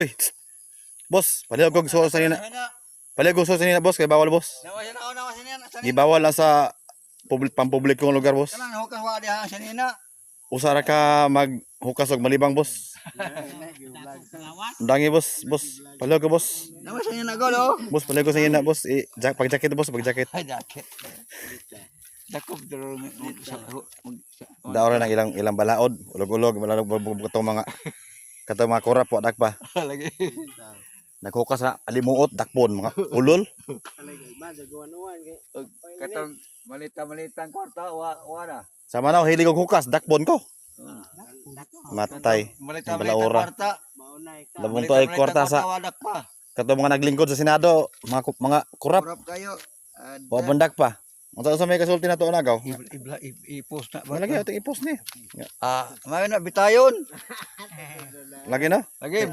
Uy, tss. Boss, palihog kog suso sa nina. Palihog kog suso sa nina, boss, kay bawal, boss. Nawa siya na nawa siya na. Gibawal lang sa pampublikong lugar, boss. Kanang hukas wa diha siya nina. Usara ka maghukas og malibang, boss. Dangi, boss, boss. Palihog ko, boss. Nawa siya na gol oh. Boss, palihog ko sa nina, boss. Pag-jacket, boss, pag-jacket. Ay dakit. Dakob dero sa Daora ng ilang balaod, ulog-ulog, katong mga kurap po dakpa. lagi. Naghukas na alimuot dakpon mga ulol. Katong malita-malitang kwarta wa na. Sama na hilig og hukas dakpon ko. Matay. Malita-malitang Balaura. kwarta. Labong to ay kwarta sa wadak pa. katong mga naglingkod sa Senado, mga kurap, Kurap kayo. wa bandak pa. Unsa sa may kasulti na to nagaw? I-post na ba? Lagi ating i-post ni. May na bitayon. Lagi na. Lagi